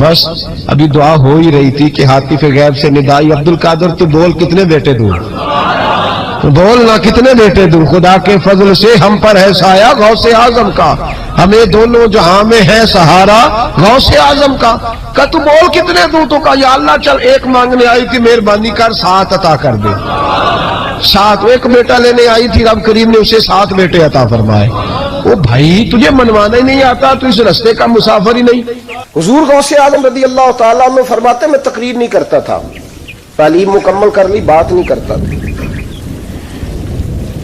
بس ابھی دعا ہو ہی رہی تھی کہ ہاتف غیب سے ندائی عبد القادر تو بول کتنے بیٹے دوں، بول نہ کتنے بیٹے دوں، خدا کے فضل سے ہم پر ہے سایہ غوث اعظم کا، ہمیں دونوں جہاں میں ہے سہارا غوث اعظم کا۔ کہ تو بول کتنے دوں؟ تو کہا یا اللہ چل ایک مانگنے آئی تھی مہربانی کر 7 عطا کر دے۔ 7 ایک بیٹا لینے آئی تھی، رب کریم نے اسے 7 بیٹے عطا فرمائے۔ او بھائی تجھے منوانا ہی نہیں آتا، تو اس رستے کا مسافر ہی نہیں۔ حضور غوث اعظم رضی اللہ تعالیٰ عنہ فرماتے میں تقریر نہیں کرتا تھا، تعلیم مکمل کر لی، بات نہیں کرتا تھا۔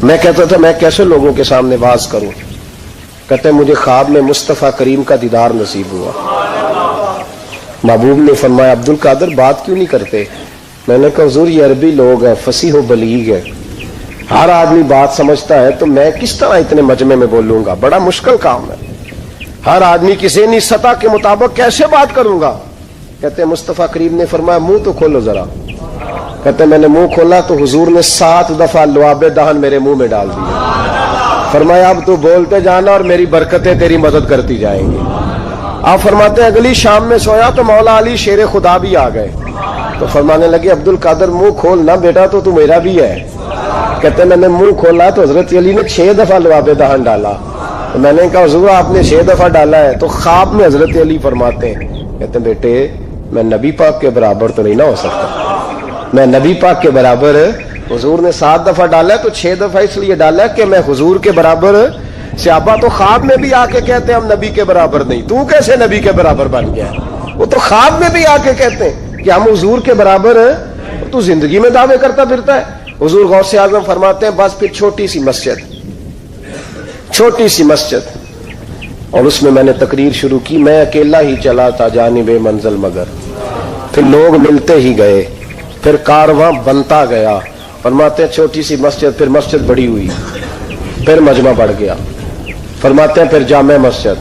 میں کہتا تھا میں کیسے لوگوں کے سامنے واز کروں؟ کہتے مجھے خواب میں مصطفیٰ کریم کا دیدار نصیب ہوا۔ محبوب نے فرمایا عبد القادر بات کیوں نہیں کرتے؟ میں نے کہا حضور یہ عربی لوگ ہیں، فصیح و بلیغ ہے، ہر آدمی بات سمجھتا ہے، تو میں کس طرح اتنے مجمع میں بولوں گا؟ بڑا مشکل کام ہے، ہر آدمی کی ذہنی سطح کے مطابق کیسے بات کروں گا؟ کہتے مصطفیٰ کریم نے فرمایا منہ تو کھولو ذرا۔ کہتے میں نے منہ کھولا تو حضور نے 7 دفعہ لعاب دہن میرے منہ میں ڈال دیا۔ فرمایا اب تو بولتے جانا اور میری برکتیں تیری مدد کرتی جائیں گی۔ آپ فرماتے ہیں اگلی شام میں سویا تو مولا علی شیر خدا بھی آ گئے، تو فرمانے لگے عبد القادر منہ کھول نا بیٹا، تو میرا بھی ہے۔ کہتے میں نے منہ کھولا تو حضرت علی نے 6 دفعہ لعاب دہن ڈالا۔ تو میں نے کہا حضور آپ نے 6 دفعہ ڈالا ہے، تو خواب میں حضرت علی فرماتے ہیں، کہتے بیٹے میں نبی پاک کے برابر تو نہیں نہ ہو سکتا، میں نبی پاک کے برابر، حضور نے 7 دفعہ ڈالا ہے تو 6 دفعہ اس لیے ڈالا ہے کہ میں حضور کے برابر۔ صحابہ تو خواب میں بھی آ کے کہتے ہیں ہم نبی کے برابر نہیں، تو کیسے نبی کے برابر بن گیا؟ وہ تو خواب میں بھی آ کے کہتے ہیں کہ ہم حضور کے برابر ہیں، تو زندگی میں دعوے کرتا پھرتا ہے۔ حضور غوث اعظم فرماتے ہیں بس پھر چھوٹی سی مسجد، اور اس میں میں نے تقریر شروع کی، میں اکیلا ہی چلا تھا جانب منزل مگر، پھر لوگ ملتے ہی گئے، پھر کارواں بنتا گیا۔ فرماتے ہیں چھوٹی سی مسجد، پھر مسجد بڑی ہوئی، پھر مجمع بڑھ گیا۔ فرماتے ہیں پھر جامع مسجد،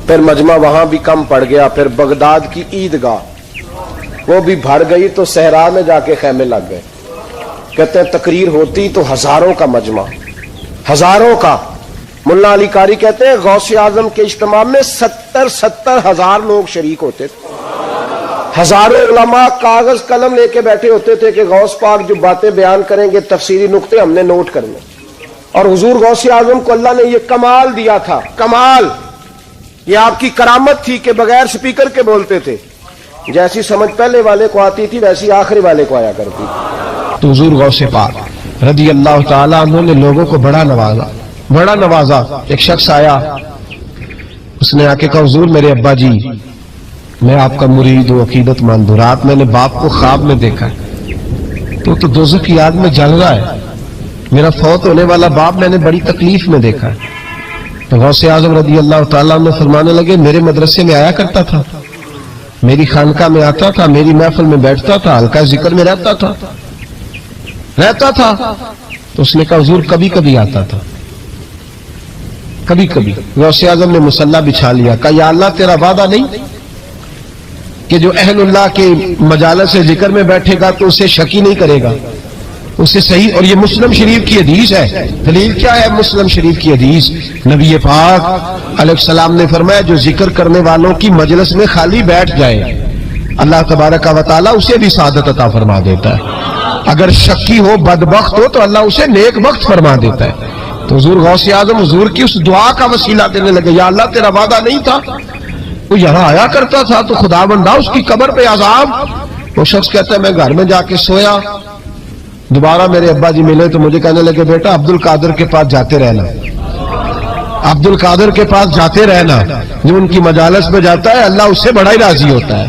پھر مجمع وہاں بھی کم پڑ گیا، پھر بغداد کی عیدگاہ وہ بھی بھر گئی تو صحرا میں جا کے خیمے لگ گئے۔ کہتے ہیں تقریر ہوتی تو ہزاروں کا مجمع، ہزاروں کا۔ ملا علی قاری کہتے ہیں غوث اعظم کے اجتماع میں 70 ہزار لوگ شریک ہوتے تھے، ہزاروں علماء کاغذ قلم لے کے بیٹھے ہوتے تھے کہ غوث پاک جو باتیں بیان کریں گے تفسیری نقطے ہم نے نوٹ کرنے۔ اور حضور غوث اعظم کو اللہ نے یہ کمال دیا تھا، کمال، یہ آپ کی کرامت تھی کہ بغیر سپیکر کے بولتے تھے، جیسی سمجھ پہلے والے کو آتی تھی ویسی آخری والے کو آیا کرتی تھی۔ تو حضور غوث پاک رضی اللہ تعالیٰ عنہ نے لوگوں کو بڑا نوازا۔ ایک شخص آیا، اس نے آ کے کہا حضور میرے ابا جی میں آپ کا مرید ہوں، عقیدت مند ہوں، رات میں نے باپ کو خواب میں دیکھا ہے، تو دوزخ کی آگ میں جل رہا ہے، میرا فوت ہونے والا باپ میں نے بڑی تکلیف میں دیکھا ہے۔ تو غوث اعظم رضی اللہ تعالیٰ عنہ فرمانے لگے میرے مدرسے میں آیا کرتا تھا، میری خانقاہ میں آتا تھا، میری محفل میں بیٹھتا تھا، حلقہ ذکر میں رہتا تھا۔ تو اس نے کہا حضور کبھی کبھی آتا تھا، کبھی کبھی۔ غوث اعظم نے مصلی بچھا لیا، کہا یا اللہ تیرا وعدہ نہیں کہ جو اہل اللہ کے مجالس سے ذکر میں بیٹھے گا تو اسے شکی نہیں کرے گا، اسے صحیح۔ اور یہ مسلم شریف کی حدیث ہے، دلیل کیا ہے؟ مسلم شریف کی حدیث، نبی پاک علیہ السلام نے فرمایا جو ذکر کرنے والوں کی مجلس میں خالی بیٹھ جائے اللہ تبارک و تعالیٰ اسے بھی سعادت عطا فرما دیتا ہے، اگر شکی ہو بدبخت ہو تو اللہ اسے نیک بخت فرما دیتا ہے۔ تو حضور غوث اعظم حضور کی اس دعا کا وسیلہ دینے لگے، یا اللہ تیرا وعدہ نہیں تھا، وہ یہاں آیا کرتا تھا تو خدا بندہ اس کی قبر پہ عذاب۔ وہ شخص کہتا ہے میں گھر میں جا کے سویا، دوبارہ میرے ابا جی ملے تو مجھے کہنے لگے بیٹا عبد القادر کے پاس جاتے رہنا، عبد القادر کے پاس جاتے رہنا، جو ان کی مجالس میں جاتا ہے اللہ اس سے بڑا ہی راضی ہوتا ہے،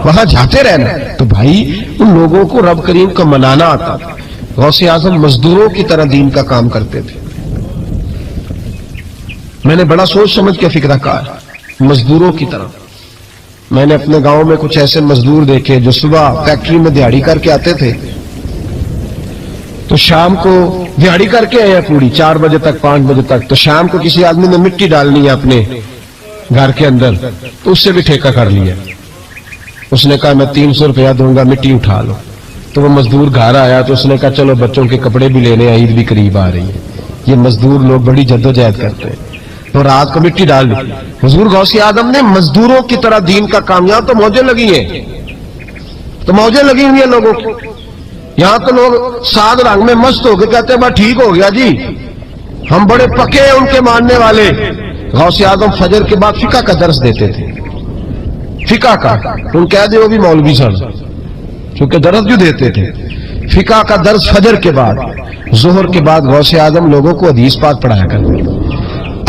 وہاں جاتے رہنا۔ تو بھائی ان لوگوں کو رب کریم کا منانا آتا تھا۔ غوث اعظم مزدوروں کی طرح دین کا کام کرتے تھے۔ میں نے بڑا سوچ سمجھ کے فکرہ کہا، مزدوروں کی طرح۔ میں نے اپنے گاؤں میں کچھ ایسے مزدور دیکھے جو صبح فیکٹری میں دیہڑی کر کے آتے تھے تو شام کو دیہڑی کر کے آئے پوری 4 بجے تک 5 بجے تک، تو شام کو کسی آدمی نے مٹی ڈالنی ہے اپنے گھر کے اندر تو اس سے بھی ٹھیکہ کر لیا، اس نے کہا میں 300 روپیہ دوں گا مٹی اٹھا لو۔ تو وہ مزدور گھر آیا تو اس نے کہا چلو بچوں کے کپڑے بھی لینے، عید بھی قریب آ رہی ہے۔ یہ مزدور لوگ بڑی جدوجہد کرتے ہیں، تو رات کو مٹی ڈال دی. حضور غوث اعظم نے مزدوروں کی طرح دین کا کام، یہاں تو موجیں لگی ہیں، تو موجیں لگی ہوئی ہیں لوگوں کی. یہاں تو لوگ سات رنگ میں مست ہو کے کہتے ہیں بس ٹھیک ہو گیا جی، ہم بڑے پکے ہیں ان کے ماننے والے. غوث اعظم فجر کے بعد فقہ کا درس دیتے تھے، فقہ کا. تم کہہ دے وہ بھی مولوی سن، کیونکہ درس جو دیتے تھے فقہ کا درس فجر کے بعد. ظہر کے بعد غوث اعظم لوگوں کو حدیث پاک پڑھایا کرتے تھے.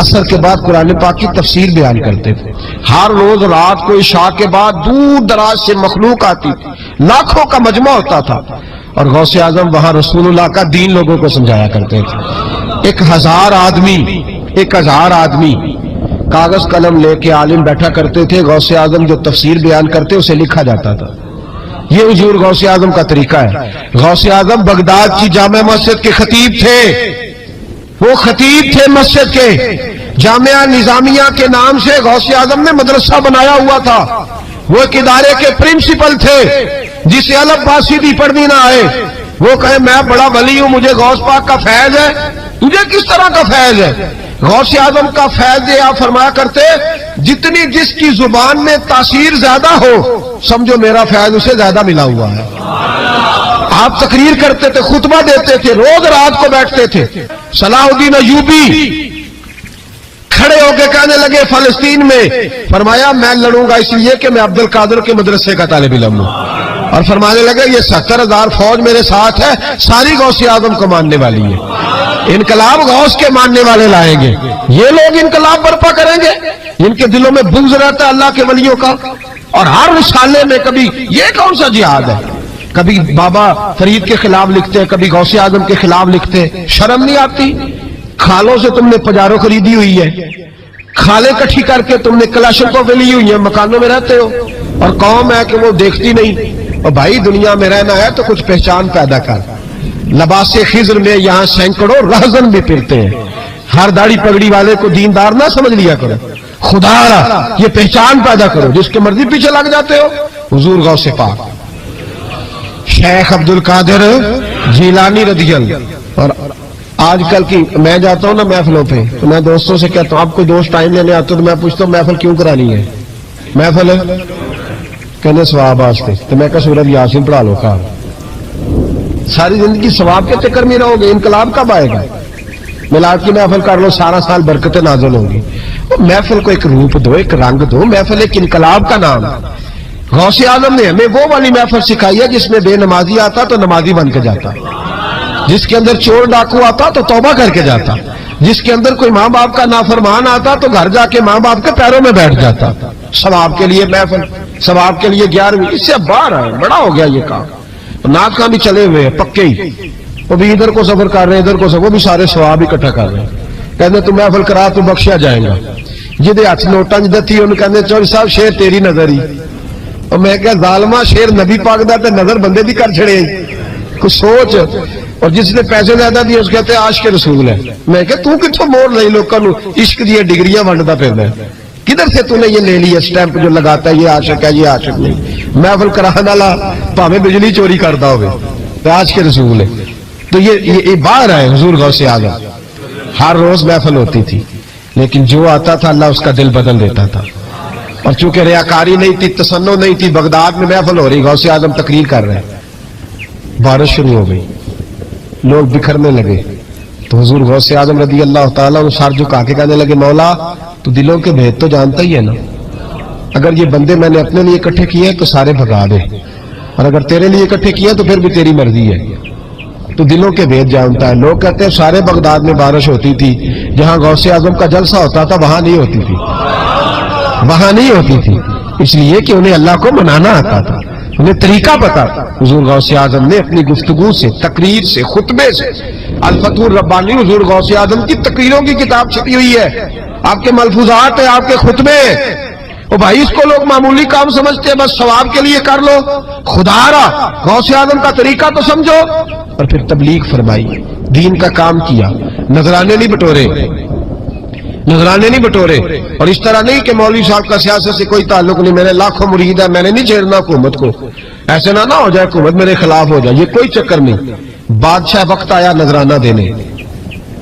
عصر کے بعد قرآن پاک کی تفسیر بیان کرتے تھے. ہر روز رات کو عشاء کے بعد دور دراز سے مخلوق آتی تھی، لاکھوں کا مجمع ہوتا تھا، اور غوث اعظم وہاں رسول اللہ کا دین لوگوں کو سمجھایا کرتے تھے. 1000 آدمی کاغذ قلم لے کے عالم بیٹھا کرتے تھے. غوث اعظم جو تفسیر بیان کرتے اسے لکھا جاتا تھا. یہ حضور غوث اعظم کا طریقہ ہے. غوث اعظم بغداد کی جامع مسجد کے خطیب تھے، وہ خطیب تھے مسجد کے. جامعہ نظامیہ کے نام سے غوث اعظم نے مدرسہ بنایا ہوا تھا. وہ ایک ادارے کے پرنسپل تھے. جسے الف با سیدھی پڑھنی نہ آئے وہ کہے میں بڑا ولی ہوں، مجھے غوث پاک کا فیض ہے. تجھے کس طرح کا فیض ہے؟ غوث اعظم کا فیض یہ آپ فرمایا کرتے جتنی جس کی زبان میں تاثیر زیادہ ہو سمجھو میرا فیض اسے زیادہ ملا ہوا ہے. آپ تقریر کرتے تھے، خطبہ دیتے تھے، روز رات کو بیٹھتے تھے. صلاح الدین ایوبی کھڑے ہو کے کہنے لگے فلسطین میں، فرمایا میں لڑوں گا اس لیے کہ میں عبد القادر کے مدرسے کا طالب علم ہوں. اور فرمانے لگے یہ 70,000 فوج میرے ساتھ ہے، ساری غوث اعظم کو ماننے والی ہے. انقلاب غوث کے ماننے والے لائیں گے. یہ لوگ انقلاب برپا کریں گے، ان کے دلوں میں بغض رہتا ہے اللہ کے ولیوں کا. اور ہر رسالے میں کبھی یہ کون سا جہاد ہے، کبھی بابا فرید کے خلاف لکھتے، کبھی غوث اعظم کے خلاف لکھتے. شرم نہیں آتی؟ کھالوں سے تم نے پجارو خریدی ہوئی ہے، کھالیں کٹھی کر کے تم نے کلاشنکوف لی ہوئی ہیں، مکانوں میں رہتے ہو، اور قوم ہے کہ وہ دیکھتی نہیں. اور بھائی دنیا میں رہنا ہے تو کچھ پہچان پیدا کر. لباس خضر میں یہاں سینکڑوں رہزن بھی پھرتے ہیں. ہر داڑھی پگڑی والے کو دیندار نہ سمجھ لیا کرو، خدا را یہ پہچان پیدا کرو. جس کے مرضی پیچھے لگ جاتے ہو. حضور غوث پاک شیخ عبد القادر جیلانی رضی اللہ. اور آج کل کی میں جاتا ہوں نا محفلوں پہ تو میں دوستوں سے کہتا ہوں آپ کوئی دوست ٹائم لینے آتے تو میں پوچھتا ہوں محفل کیوں کرانی ہے؟ محفل کہنے ثواب واسطے. تو میں کہا سورۃ یاسین پڑھا لو. کہا ساری زندگی ثواب کے چکر میں رہو گے، انقلاب کب آئے گا؟ میلاد کی محفل کر لو، سارا سال برکتیں نازل ہوں گی. محفل کو ایک روپ دو، ایک رنگ دو. محفل ایک انقلاب کا نام. غوث اعظم نے ہمیں وہ والی محفل سکھائی ہے جس میں بے نمازی آتا تو نمازی بن کے جاتا، جس کے اندر چور ڈاکو آتا تو توبہ کر کے جاتا، جس کے اندر کوئی ماں باپ کا نافرمان آتا تو گھر جا کے ماں باپ کے پیروں میں بیٹھ جاتا. ثواب کے لیے محفل، ثواب کے لیے 11ویں. اس سے باہر ہے، بڑا ہو گیا یہ کام. ناک کہاں بھی چلے ہوئے پکے ہی، وہ بھی ادھر کو سفر کر رہے ہیں ادھر کو سفر، وہ بھی سارے ثواب اکٹھا کر رہے ہیں. کہتے تو محفل کرا تو بخشیا جائے گا. جدے ہاتھ نوٹاں جدے تھی انہوں کہتے چوری صاحب شیر تیری نظر ہی. اور میں کہا ظالمہ شیر نبی پاک دا تے نظر بندے دی کر چھڑے کچھ سوچ. اور جس نے پیسے زیادہ دیے اس کہتے ہیں عاشق رسول ہے. میں کہا تو کتوں موڑ رہی لوگوں نو عشق دی ڈگریاں ونڈدا پھردا ہے؟ کدھر سے تو نے یہ لے لی اسٹیمپ جو لگاتا ہے یہ عاشق ہے یہ عاشق نہیں. محفل کرانے والا پاویں بجلی چوری کرتا ہوئے تو عاشق رسول ہے. تو یہ باہر ہے. حضور غوث اعظم ہر روز محفل ہوتی تھی، لیکن جو آتا تھا اللہ اس کا دل بدل دیتا تھا. اور چونکہ ریاکاری نہیں تھی، تسنن نہیں تھی، بغداد میں محفل ہو رہی، غوث اعظم تقریر کر رہے ہیں، بارش شروع ہو گئی، لوگ بکھرنے لگے. تو حضور غوث اعظم رضی اللہ تعالیٰ سر جھکا کے کہنے لگے مولا تو دلوں کے بھید تو جانتا ہی ہے نا. اگر یہ بندے میں نے اپنے لیے اکٹھے کیے تو سارے بھگا دے، اور اگر تیرے لیے اکٹھے کیے تو پھر بھی تیری مرضی ہے. تو دلوں کے بھید جانتا ہے. لوگ کہتے ہیں سارے بغداد میں بارش ہوتی تھی، جہاں غوث اعظم کا جلسہ ہوتا تھا وہاں نہیں ہوتی تھی، وہاں نہیں ہوتی تھی، اس لیے کہ انہیں اللہ کو منانا آتا تھا، انہیں طریقہ پتا. حضور غوث اعظم نے اپنی گفتگو سے، تقریر سے، خطبے سے، الفتح الربانی حضور غوث اعظم کی تقریروں کی کتاب چھپی ہوئی ہے، آپ کے ملفوظات ہیں، آپ کے خطبے. اور بھائی اس کو لوگ معمولی کام سمجھتے ہیں، بس ثواب کے لیے کر لو. خدا را غوث اعظم کا طریقہ تو سمجھو. اور پھر تبلیغ فرمائی، دین کا کام کیا، نذرانے نہیں بٹورے، نذرانے نہیں بٹورے. اور اس طرح نہیں کہ مولوی صاحب کا سیاست سے کوئی تعلق نہیں، میرے لاکھوں مرید ہے، میں نے نہیں چھیڑنا حکومت کو، ایسے نہ ہو جائے حکومت میرے خلاف ہو جائے، یہ کوئی چکر نہیں. بادشاہ وقت آیا نذرانہ دینے،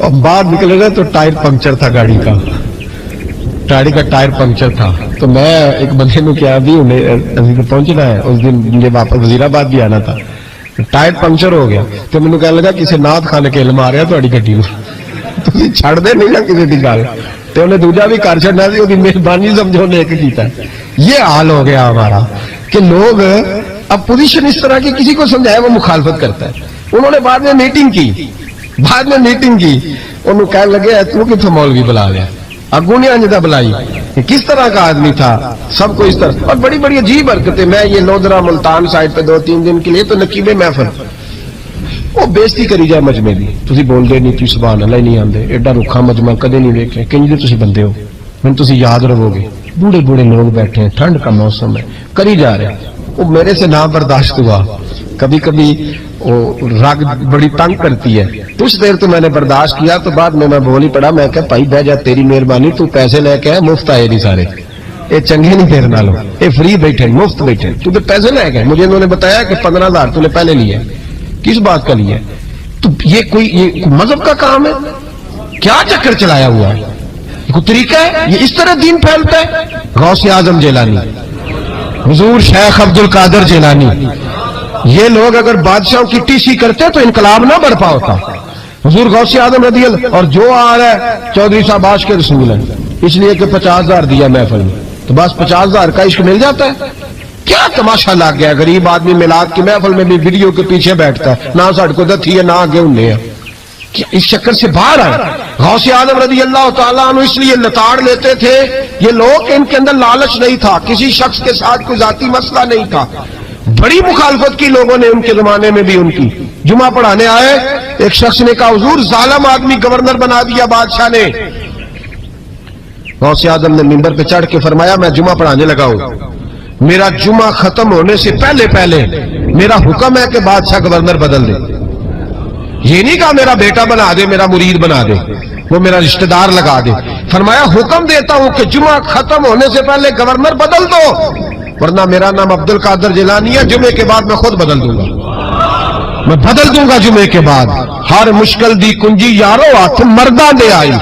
اور باہر نکلے نا تو ٹائر پنکچر تھا گاڑی کا ٹائر پنکچر تھا. تو میں ایک بندے نو کیا بھی انہیں پہنچنا ہے, اس دن مجھے واپس وزیر آباد بھی آنا تھا, ٹائر پنکچر ہو گیا. تو مینوں کہنے لگا کسی نات خانے کے علم آ رہا تھوڑی گڈی نو, تسی چھڑ دے نہیں نا کسی دی گل. تو انہیں دوجا بھی کر چھڑنا سی, وہ مہربانی سمجھو نے ایک کیتا. یہ حال ہو گیا ہمارا کہ لوگ اب پوزیشن اس طرح کی کسی کو سمجھایا وہ مخالفت کرتا ہے. انہوں نے بعد میں میٹنگ کی, انہوں کہنے لگے تو کتوں مولوی بلا لیا, اگوں نے انجدہ بلائی, کس طرح کا آدمی تھا, سب کو اس طرح. اور بڑی بڑی عجیب حرکتیں. میں یہ لودرا ملتان سائڈ پہ 2-3 دن کے لیے تو نقیب محفل, وہ بےزتی کری جائے مجمے دی, تسی بول دے نہیں, تسی سبحان اللہ نہیں آندے, ایڈا رکھا مجمع کدے نہیں دیکھے, کنج دے تسی بندے ہو, میں تسی یاد رہو گے. بوڑھے بوڑھے لوگ بیٹھے ہیں, ٹھنڈ کا موسم ہے, کری جا رہے ہیں. وہ میرے سے نہ برداشت ہوا. کبھی کبھی وہ رگ بڑی تنگ کرتی ہے. کچھ دیر تو میں نے برداشت کیا, تو بعد میں بول ہی پڑا, میں کہ بھائی بہ جا, تیری مہربانی, تو پیسے لے کے مفت آئے نہیں سارے, یہ چنگے نہیں تیرے نالوں, یہ فری بیٹھے مفت بیٹھے, تو پیسے لے گئے. مجھے انہوں نے بتایا کہ 15,000 تو نے پہلے لیے. کس بات کا لیے؟ تو یہ کوئی مذہب کا کام ہے کیا؟ چکر چلایا ہوا ہے, کوئی طریقہ ہے؟ یہ اس طرح دین پھیلتا ہے؟ غوث اعظم جیلانی, حضور شیخ عبد القادر جیلانی, یہ لوگ اگر بادشاہوں کی ٹی سی کرتے تو انقلاب نہ برپا ہوتا. حضور غوث اعظم رضی اللہ, اور جو آ رہا ہے چودھری صاحب عاش کے رسول ہیں, اس لیے کہ 50,000 دیا محفل میں, تو بس 50,000 کا عشق مل جاتا ہے. کیا تماشا لگ گیا, غریب آدمی میلاد کی محفل میں بھی ویڈیو کے پیچھے بیٹھتا ہے, نہ سڑ کو دتھی ہے نہ آگے انہیں ہے. اس چکر سے باہر آئے. غوث اعظم رضی اللہ تعالیٰ عنہ اس لیے لتاڑ لیتے تھے یہ لوگ, ان کے اندر لالچ نہیں تھا, کسی شخص کے ساتھ کوئی ذاتی مسئلہ نہیں تھا. بڑی مخالفت کی لوگوں نے ان کے زمانے میں بھی ان کی. جمعہ پڑھانے آئے, ایک شخص نے کہا حضور ظالم آدمی گورنر بنا دیا بادشاہ نے. غوث اعظم نے منبر پہ چڑھ کے فرمایا میں جمعہ پڑھانے لگا ہوں, میرا جمعہ ختم ہونے سے پہلے میرا حکم ہے کہ بادشاہ گورنر بدل دے. یہ نہیں کہا میرا بیٹا بنا دے, میرا مرید بنا دے, وہ میرا رشتہ دار لگا دے. فرمایا حکم دیتا ہوں کہ جمعہ ختم ہونے سے پہلے گورنر بدل دو, ورنہ میرا نام عبد القادر جیلانی ہے, جمعے کے بعد میں خود بدل دوں گا, میں بدل دوں گا جمعے کے بعد. ہر مشکل دی کنجی یارو ہاتھ مردہ دے آئی,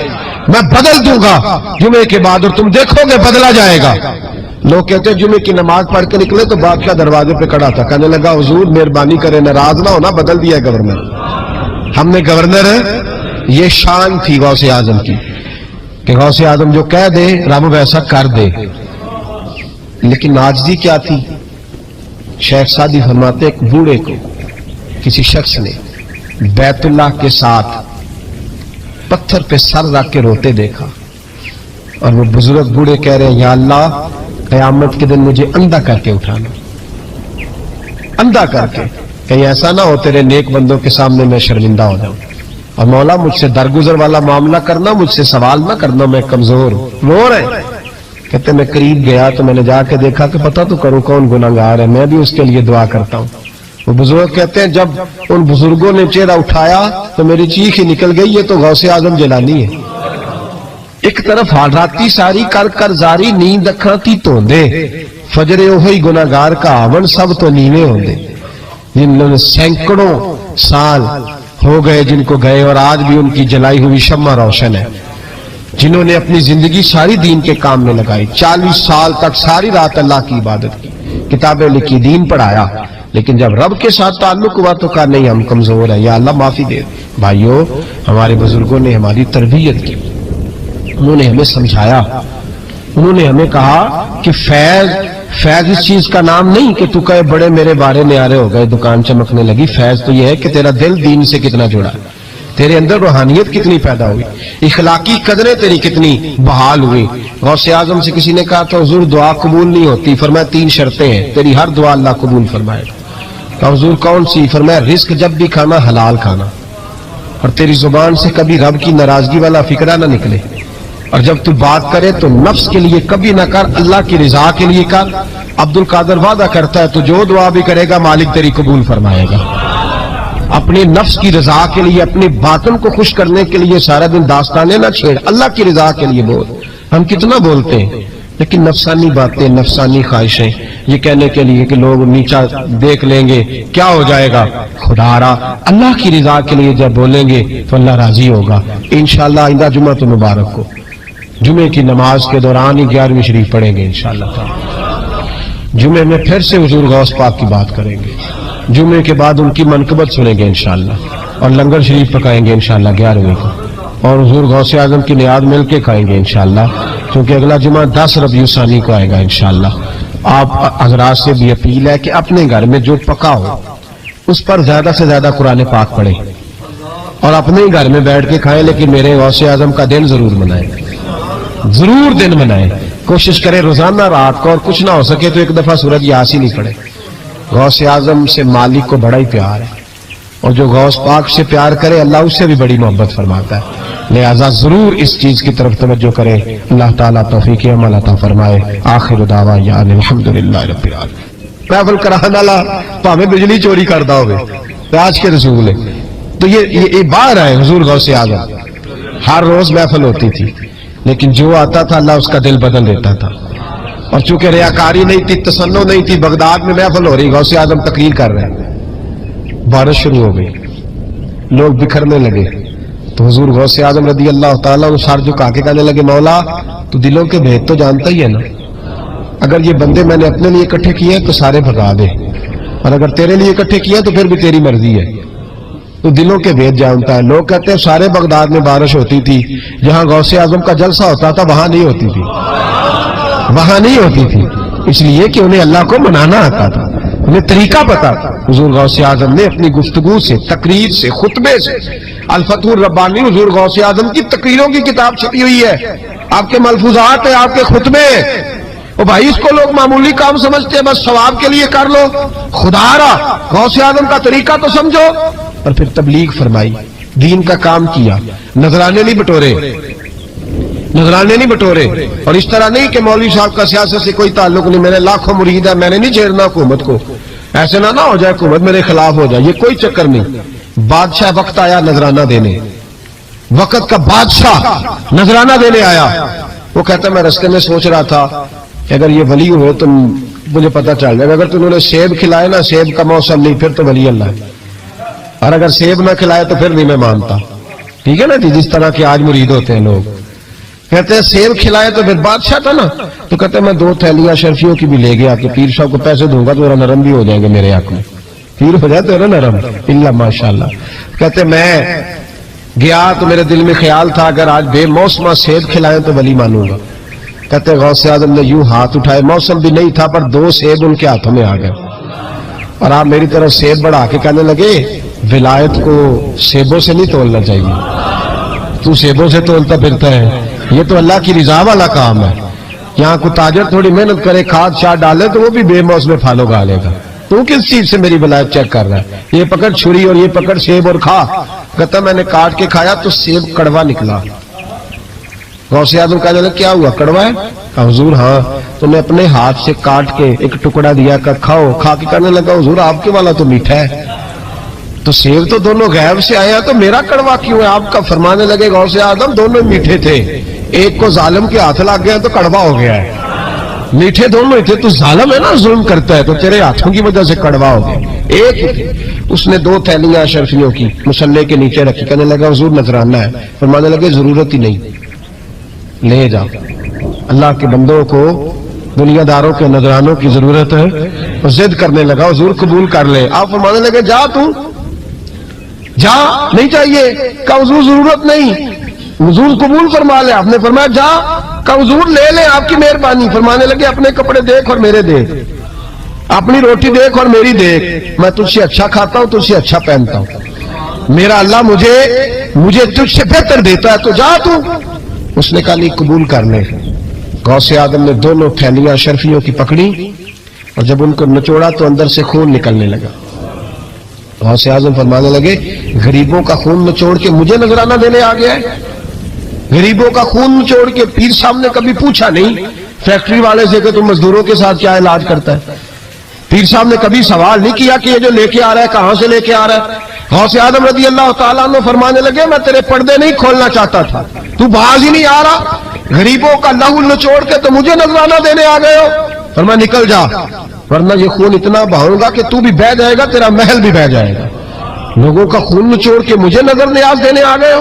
میں بدل دوں گا جمعے کے بعد, اور تم دیکھو گے بدلا جائے گا. لوگ کہتے ہیں جمعے کی نماز پڑھ کے نکلے تو بادشاہ دروازے پہ کھڑا تھا, کہنے لگا حضور مہربانی کرے, ناراض نہ ہونا, بدل دیا گورنر. ہم نے گورنر, یہ شان تھی غوث اعظم کی کہ غوث اعظم جو کہہ دے رب ویسا کر دے. لیکن عاجزی کیا تھی؟ شیخ سعدی فرماتے ایک بوڑھے کو کسی شخص نے بیت اللہ کے ساتھ پتھر پہ سر رکھ کے روتے دیکھا, اور وہ بزرگ بوڑھے کہہ رہے ہیں یا اللہ قیامت کے دن مجھے اندھا کر کے اٹھانا, اندھا کر کے, کہیں ایسا نہ ہو تیرے نیک بندوں کے سامنے میں شرمندہ ہو جاؤں, اور مولا مجھ سے درگزر والا معاملہ کرنا, مجھ سے سوال نہ کرنا, میں کمزور ہوں. رو رہے کہتے میں قریب گیا تو میں نے جا کے دیکھا کہ پتہ تو کروں کون گناہگار ہے, میں بھی اس کے لیے دعا کرتا ہوں. وہ بزرگ کہتے ہیں جب ان بزرگوں نے چہرہ اٹھایا تو میری چیخ ہی نکل گئی, یہ تو غوث اعظم جیلانی ہے. ایک طرف راتی ساری کر کر زاری, نیند اکھاں تی توندے, فجر اوہی گناہگار کا آون, سب تو نیوے ہوندے. جنہوں نے سینکڑوں سال ہو گئے جن کو گئے, اور آج بھی ان کی جلائی ہوئی شمع روشن ہے. جنہوں نے اپنی زندگی ساری دین کے کام میں لگائی, 40 سال تک ساری رات اللہ کی عبادت کی, کتابیں لکھی, دین پڑھایا, لیکن جب رب کے ساتھ تعلق ہوا تو کہا نہیں ہم کمزور ہیں, یا اللہ معافی دے. بھائیو ہمارے بزرگوں نے ہماری تربیت کی, انہوں نے ہمیں سمجھایا, انہوں نے ہمیں کہا کہ فیض اس چیز کا نام نہیں کہ تو کہے بڑے میرے بارے نیارے ہو گئے, دکان چمکنے لگی. فیض تو یہ ہے کہ تیرا دل دین سے کتنا جڑا, تیرے اندر روحانیت کتنی پیدا ہوئی, اخلاقی قدریں تیری کتنی بحال ہوئی. غوث اعظم سے کسی نے کہا تو حضور دعا قبول نہیں ہوتی, فرمایا 3 شرطیں ہیں, تیری ہر دعا اللہ قبول فرمائے. کہ حضور کون سی؟ فرمایا رزق جب بھی کھانا حلال کھانا, اور تیری زبان سے کبھی رب کی ناراضگی والا فکرہ نہ نکلے, اور جب تو بات کرے تو نفس کے لیے کبھی نہ کر, اللہ کی رضا کے لیے کر. عبد القادر وعدہ کرتا ہے تو جو دعا بھی کرے گا مالک تیری قبول فرمائے گا. اپنے نفس کی رضا کے لیے, اپنے باطن کو خوش کرنے کے لیے سارا دن داستانے نہ چھیڑ, اللہ کی رضا کے لیے بول. ہم کتنا بولتے ہیں, لیکن نفسانی باتیں، نفسانی خواہشیں، یہ کہنے کے لیے کہ لوگ نیچا دیکھ لیں گے کیا ہو جائے گا، خدا را اللہ کی رضا کے لیے جب بولیں گے تو اللہ راضی ہوگا انشاءاللہ۔ آئندہ جمعہ تو مبارک ہو، جمعے کی نماز کے دوران ہی 11ویں شریف پڑھیں گے انشاءاللہ تعالی۔ جمعے میں پھر سے حضور غوث پاک کی بات کریں گے، جمعے کے بعد ان کی منقبت سنیں گے انشاءاللہ، اور لنگر شریف پکائیں گے انشاءاللہ 11ویں کو، اور حضور غوث اعظم کی نیاد مل کے کھائیں گے انشاءاللہ، کیونکہ اگلا جمعہ 10 ربیع الثانی کو آئے گا انشاءاللہ۔ آپ حضرات سے بھی اپیل ہے کہ اپنے گھر میں جو پکا ہو اس پر زیادہ سے زیادہ قرآن پاک پڑھیں، اور اپنے ہی گھر میں بیٹھ کے کھائیں، لیکن میرے غوث اعظم کا دن ضرور منائیں، ضرور دن منائیں، کوشش کریں روزانہ رات کو، اور کچھ نہ ہو سکے تو ایک دفعہ سورج یاسین ہی پڑھے۔ غوث اعظم سے مالک کو بڑا ہی پیار ہے، اور جو غوث پاک سے پیار کرے اللہ اس سے بھی بڑی محبت فرماتا ہے، لہذا ضرور اس چیز کی طرف توجہ کریں۔ اللہ تعالیٰ توفیق عمل عطا فرمائے۔ آخر دعوانا الحمدللہ رب العالمین۔ محفل کرانے والا پاویں بجلی چوری کردا ہوے، آج کے رسول ہے تو یہ باہر ہے حضور غوث اعظم۔ ہر روز محفل ہوتی تھی، لیکن جو آتا تھا اللہ اس کا دل بدل دیتا تھا، اور چونکہ ریاکاری نہیں تھی، تسنع نہیں تھی، بغداد میں محفل ہو رہی، غوث اعظم تقریر کر رہے ہیں، بارش شروع ہو گئی، لوگ بکھرنے لگے، تو حضور غوث اعظم رضی اللہ تعالیٰ عنہ سر جھکا کے کہنے لگے مولا تو دلوں کے بھید تو جانتا ہی ہے نا، اگر یہ بندے میں نے اپنے لیے اکٹھے کیے تو سارے بھگا دے، اور اگر تیرے لیے اکٹھے کیے تو پھر بھی تیری مرضی ہے، تو دلوں کے بھید جانتا ہے۔ لوگ کہتے ہیں سارے بغداد میں بارش ہوتی تھی، جہاں غوث اعظم کا جلسہ ہوتا تھا وہاں نہیں ہوتی تھی، وہاں نہیں ہوتی تھی، اس لیے کہ انہیں اللہ کو منانا آتا تھا، انہیں طریقہ پتا تھا۔ حضور غوث اعظم نے اپنی گفتگو سے، تقریر سے، خطبے سے، الفتح الربانی حضور غوث اعظم کی تقریروں کی کتاب چھپی ہوئی ہے، آپ کے ملفوظات ہیں، آپ کے خطبے، او بھائی اس کو لوگ معمولی کام سمجھتے ہیں، بس ثواب کے لیے کر لو، خدا را غوث اعظم کا طریقہ تو سمجھو۔ اور پھر تبلیغ فرمائی، دین کا کام کیا، نذرانے نہیں بٹورے، نذرانے نہیں بٹورے، اور اس طرح نہیں کہ مولوی صاحب کا سیاست سے کوئی تعلق نہیں، میرے لاکھوں مرید ہے، میں نے نہیں چھیڑنا حکومت کو، ایسے نہ ہو جائے حکومت میرے خلاف ہو جائے، یہ کوئی چکر نہیں۔ بادشاہ وقت آیا نذرانہ دینے، وقت کا بادشاہ نذرانہ دینے آیا، وہ کہتا میں رستے میں سوچ رہا تھا کہ اگر یہ ولی ہوئے تو مجھے پتہ چل جائے، اگر تم نے سیب کھلائے نا، سیب کا موسم نہیں، پھر تو ولی اللہ ہے، اور اگر سیب نہ کھلائے تو پھر نہیں میں مانتا، ٹھیک ہے نا جی، جس طرح کے آج مرید ہوتے ہیں لوگ، کہتے ہیں سیب کھلائے تو پھر بادشاہ تھا نا، تو کہتے ہیں میں 2 تھیلیاں شرفیوں کی بھی لے گیا کہ پیر صاحب کو پیسے دوں گا تو ذرا نرم بھی ہو جائیں گے میرے حق میں، پیر ہو جاتے ہو نا نرم، اللہ ماشاءاللہ۔ کہتے میں گیا تو میرے دل میں خیال تھا اگر آج بے موسمہ سیب کھلائیں تو ولی مانوں گا۔ کہتے غوث اعظم نے یوں ہاتھ اٹھائے، موسم بھی نہیں تھا پر 2 سیب ان کے ہاتھوں میں آ گئے، اور آپ میری طرف سیب بڑھا کے کہنے لگے ولایت کو سیبوں سے نہیں تولنا چاہیے، تو سیبوں سے تولتا پھرتا ہے، یہ تو اللہ کی رضا والا کام ہے، یہاں کو تاجر تھوڑی محنت کرے، کھاد شاد ڈالے تو وہ بھی بے موسم پھل اگا لے گا، تو کس چیز سے میری ولایت چیک کر رہا ہے؟ یہ پکڑ چھری اور یہ پکڑ سیب اور کھا۔ کہتا میں نے کاٹ کے کھایا تو سیب کڑوا نکلا۔ غوث اعظم کہنے لگا کیا ہوا، کڑوا ہے؟ کہا حضور ہاں، تو نے اپنے ہاتھ سے کاٹ کے ایک ٹکڑا دیا کہ کھاؤ، کھا کے کہنے لگا حضور آپ کے والا تو میٹھا ہے، تو سیب تو دونوں غیب سے آیا تو میرا کڑوا کیوں ہے؟ آپ کا فرمانے لگے غوث اعظم دونوں میٹھے تھے، ایک کو ظالم کے ہاتھ لگ گیا تو کڑوا ہو گیا ہے، میٹھے دونوں ہی تھے، تو ظالم ہے نا، ظلم کرتا ہے، تو تیرے ہاتھوں کی وجہ سے کڑوا ہو گیا، ایک ہی تھے۔ اس نے 2 تھیلیاں شرفیوں کی مصلے کے نیچے رکھی، کہنے لگا حضور نذرانہ ہے، فرمانے لگے ضرورت ہی نہیں، لے جا، اللہ کے بندوں کو دنیا داروں کے نذرانوں کی ضرورت ہے، اور ضد کرنے لگا حضور قبول کر لے۔ آپ فرمانے لگے جا تو جا، نہیں چاہیے، کہا حضور ضرورت نہیں، حضور قبول فرما لے، آپ نے فرمایا جا، کہا حضور لے لیں آپ کی مہربانی، فرمانے لگے اپنے کپڑے دیکھ اور میرے دیکھ، اپنی روٹی دیکھ اور میری دیکھ، میں تجھ سے اچھا کھاتا ہوں، تجھ سے اچھا پہنتا ہوں، میرا اللہ مجھے تجھ سے بہتر دیتا ہے، تو جا تو۔ اس نے کہا نہیں قبول کر لے۔ غوث اعظم نے دونوں تھیلیاں شرفیوں کی پکڑی، اور جب ان کو نچوڑا تو اندر سے خون نکلنے لگا۔ غوث اعظم فرمانے لگے غریبوں کا خون نچوڑ کے مجھے نذرانہ دینے آ گیا ہے، غریبوں کا خون نچوڑ کے۔ پیر صاحب نے کبھی پوچھا نہیں فیکٹری والے سے کہ تم مزدوروں کے ساتھ کیا علاج کرتا ہے، پیر صاحب نے کبھی سوال نہیں کیا کہ یہ جو لے کے آ رہا ہے کہاں سے لے کے آ رہا ہے۔ غوث اعظم رضی اللہ تعالیٰ عنہ فرمانے لگے میں تیرے پردے نہیں کھولنا چاہتا تھا، تو باز ہی نہیں آ رہا، غریبوں کا لہو نچوڑ کے تو مجھے نذرانہ دینے آ گئے ہو؟ فرمایا نکل جا ورنہ یہ خون اتنا بہاؤں گا کہ تو بھی بہہ جائے گا، تیرا محل بھی بہہ جائے گا۔ لوگوں کا خون نچوڑ کے مجھے نظر نیاز دینے آ گئے ہو؟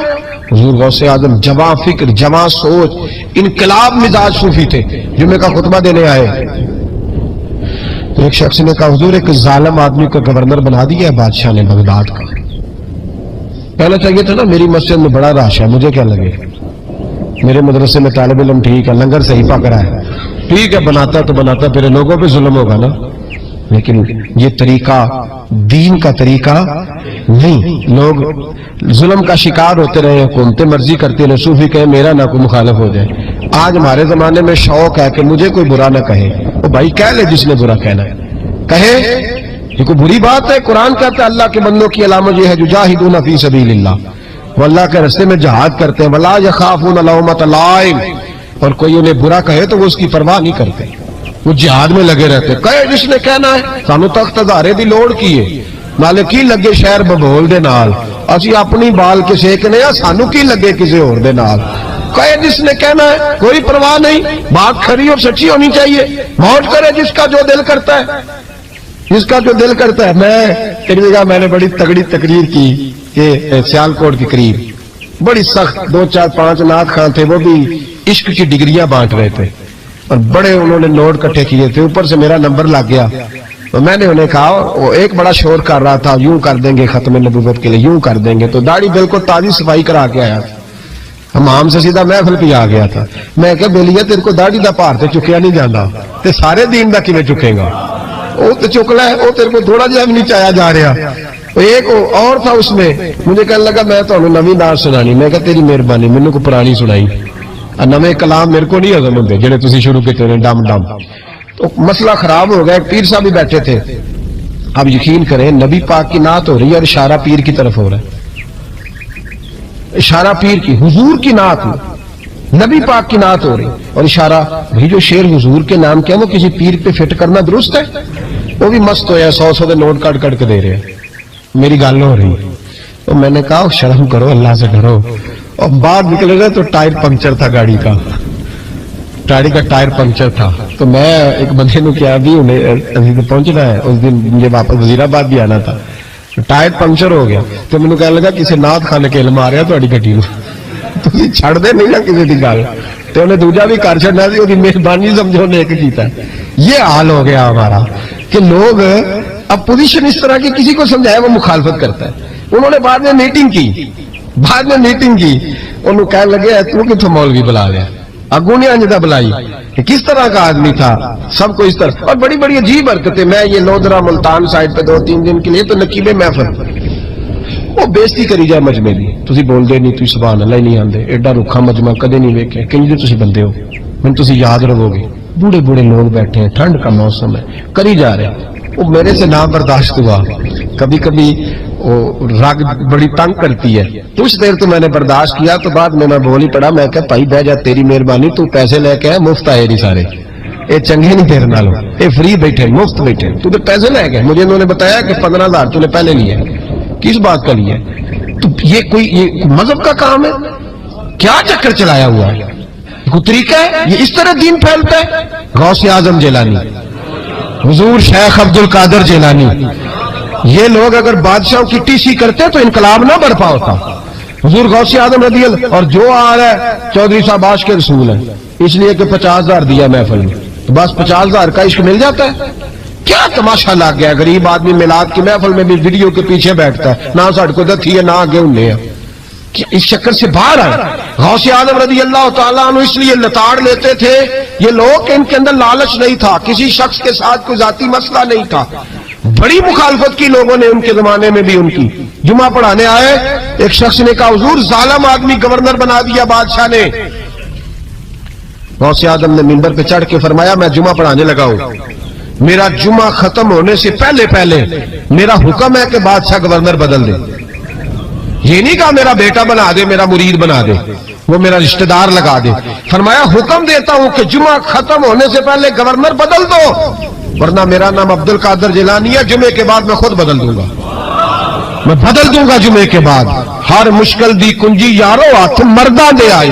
حضور غوث اعظم جواں فکر، جواں سوچ، انقلاب مزاج صوفی تھے، جمعے کا خطبہ دینے آئے۔ تو ایک شخص نے کہا حضور ایک ظالم آدمی کو گورنر بنا دیا ہے بادشاہ نے بغداد کا، کہنا چاہیے تھا نا میری مسجد میں بڑا رش ہے، مجھے کیا لگے، میرے مدرسے میں طالب علم ٹھیک ہے، لنگر صحیح پک رہا ہے، ٹھیک ہے بناتا تو بناتا، پھر لوگوں پہ ظلم ہوگا نا۔ لیکن یہ طریقہ دین کا طریقہ نہیں، لوگ ظلم کا شکار ہوتے رہے، حکومتیں مرضی کرتی رہے، صوفی کہے میرا نہ کوئی مخالف ہو جائے۔ آج ہمارے زمانے میں شوق ہے کہ مجھے کوئی برا نہ کہے، وہ بھائی کہہ لے جس نے برا کہنا ہے کہے، یہ کوئی بری بات ہے؟ قرآن کہتا ہے اللہ کے بندوں کی علامت یہ ہے یجاہدون فی سبیل اللہ، وہ اللہ کے راستے میں جہاد کرتے ہیں، ولا یخافون لومۃ لائم، اور کوئی انہیں برا کہے تو وہ اس کی پرواہ نہیں کرتے، وہ جہاد میں لگے رہتے، کہے جس نے کہنا ہے، سانو تخت ہزارے دی لوڑ کی ہے، نالے کی لگے شہر ببول دے نال، اسی اپنی بال کے سیکنے ہیں، سانو کی لگے کسی اور دے نال، کہے جس نے کہنا ہے، کوئی پرواہ نہیں، بات کھری اور سچی ہونی چاہیے، ووٹ کرے جس کا جو دل کرتا ہے، جس کا جو دل کرتا ہے۔ میں ایک جگہ میں نے بڑی تگڑی تقریر کی کہ سیالکوٹ کے قریب بڑی سخت 2 4 5 نعت خان تھے، وہ بھی عشق کی ڈگریاں بانٹ رہے تھے اور بڑے انہوں نے نوٹ کٹھے کیے تھے، اوپر سے میرا نمبر لگ گیا تو میں نے انہیں کہا، وہ ایک بڑا شور کر رہا تھا یوں کر دیں گے ختم نبوت کے لیے، یوں کر دیں گے، تو داڑھی بالکل تازی صفائی کرا کے آیا تھا، حمام سے سیدھا محفل پہ آ گیا تھا۔ میں کہ بیلیے تیرے کو داڑھی دا پار تے چکیا نہیں جانا تے سارے دین دا کیویں چکے گا، وہ تو چکلا ہے، وہ تیرے کو تھوڑا جہا بھی نہیں چایا جا رہا۔ ایک اور تھا اس میں، مجھے کہنے لگا میں تو نویں نعت سنانی، میں کہا تیری مہربانی مینوں کو پرانی سنائی، نویں کلام میرے کو نہیں ہضم ہوندے جڑے تسی شروع کیتے نے ڈم ڈم۔ تو مسئلہ خراب ہو گیا، ایک پیر صاحب بھی بیٹھے تھے، اب یقین کریں نبی پاک کی نعت ہو رہی ہے اور اشارہ پیر کی طرف ہو رہا ہے، اشارہ پیر کی، حضور کی نعت نبی پاک کی نعت ہو رہی اور اشارہ، بھائی جو شعر حضور کے نام کیا وہ کسی پیر پہ فٹ کرنا درست ہے؟ وہ بھی مست ہویا، 100 دے نوٹ کٹ کٹ کے دے رہے ہیں، میری گل ہو رہی۔ تو میں نے کہا شرم کرو، اللہ سے ڈرو، اور باہر نکلے گئے تو ٹائر پنکچر تھا گاڑی کا، گاڑی کا ٹائر پنکچر تھا، تو میں ایک بندے نے کیا بھی انہیں پہنچنا ہے، اس دن مجھے واپس وزیر آباد بھی آنا تھا، ٹائر پنکچر ہو گیا، تو مجھے کہنے لگا کسی نعت خانے کے علم آ رہا تھوڑی گڈی نو، تسی چھڑ دے نہیں نا کسی کی گل، تو انہیں دوجا بھی کر چڑنا سی، وہ مہربانی سمجھو انہیں ایک کیتا ہے۔ یہ حال ہو گیا ہمارا کہ لوگ اب پوزیشن اس طرح کی کسی کو سمجھایا وہ مخالفت کرتا ہے۔ انہوں نے بعد میں میٹنگ کی، انہوں کہنے لگے تو کتوں مولوی بلا لیا، اگوں نے انجدہ بلائی، کہ کس طرح کا آدمی تھا، سب کو اس طرح، اور بڑی بڑی عجیب حرکتیں۔ میں یہ لودرا ملتان سائڈ پہ 2-3 دن کے لیے تو نقیب محفل، وہ بےزتی کری جائے مجمع دی، تسی بول دے نہیں، تسی سبحان اللہ ہی نہیں آندے، ایڈا رکھا مجمع کدے نہیں ویکھے، کہیں جو تسی بندے ہو، میں تسی یاد رہو گے، بوڑھے بوڑھے لوگ بیٹھے ہیں، ٹھنڈ کا موسم ہے، کری جا رہے ہیں، وہ میرے سے نہ برداشت ہوا، کبھی کبھی وہ رگ بڑی تنگ کرتی ہے، کچھ دیر تو میں نے برداشت کیا، تو بعد میں بول ہی پڑا، میں کہا بھائی بہ جا، تیری مہربانی، تو پیسے لے کے مفت آئے نہیں سارے، یہ چنگے نہیں تیرے نالوں، یہ فری بیٹھے مفت بیٹھے، تو پیسے لے گئے، مجھے انہوں نے بتایا کہ 15,000 تو نے پہلے لیے، کس بات کا لیے؟ تو یہ کوئی مذہب کا کام ہے؟ کیا چکر چلایا ہوا ہے؟ کوئی طریقہ ہے؟ یہ اس طرح دین پھیلتا ہے؟ غوث اعظم جیلانی، حضور شیخ عبد القادر جیلانی، یہ لوگ اگر بادشاہوں کی ٹی سی کرتے تو انقلاب نہ برپا ہوتا۔ حضور غوث اعظم رضی اللہ، اور جو آ رہا ہے چودھری صاحب عاشق کے رسول ہے، اس لیے کہ 50,000 دیا محفل میں، تو بس 50,000 کا عشق مل جاتا ہے۔ کیا تماشا لگ گیا، غریب آدمی میلاد کی محفل میں بھی ویڈیو کے پیچھے بیٹھتا ہے، نہ ساڑھ کو دتھی ہے نہ آگے انہیں ہے، اس چکر سے باہر آئے۔ غوث اعظم رضی اللہ تعالیٰ عنہ اس لیے لتاڑ لیتے تھے یہ لوگ کہ ان کے اندر لالچ نہیں تھا، کسی شخص کے ساتھ کوئی ذاتی مسئلہ نہیں تھا، بڑی مخالفت کی لوگوں نے ان کے زمانے میں بھی ان کی۔ جمعہ پڑھانے آئے، ایک شخص نے کہا حضور ظالم آدمی گورنر بنا دیا بادشاہ نے۔ غوث اعظم نے منبر پہ چڑھ کے فرمایا میں جمعہ پڑھانے لگا ہوں، میرا جمعہ ختم ہونے سے پہلے میرا حکم ہے کہ بادشاہ گورنر بدل دے، یہ نہیں کہا میرا بیٹا بنا دے، میرا مرید بنا دے، وہ میرا رشتہ دار لگا دے، فرمایا حکم دیتا ہوں کہ جمعہ ختم ہونے سے پہلے گورنر بدل دو، ورنہ میرا نام عبد القادر جیلانی ہے، جمعے کے بعد میں خود بدل دوں گا، میں بدل دوں گا جمعے کے بعد۔ ہر مشکل دی کنجی یارو ہاتھ مرداں دے آئی،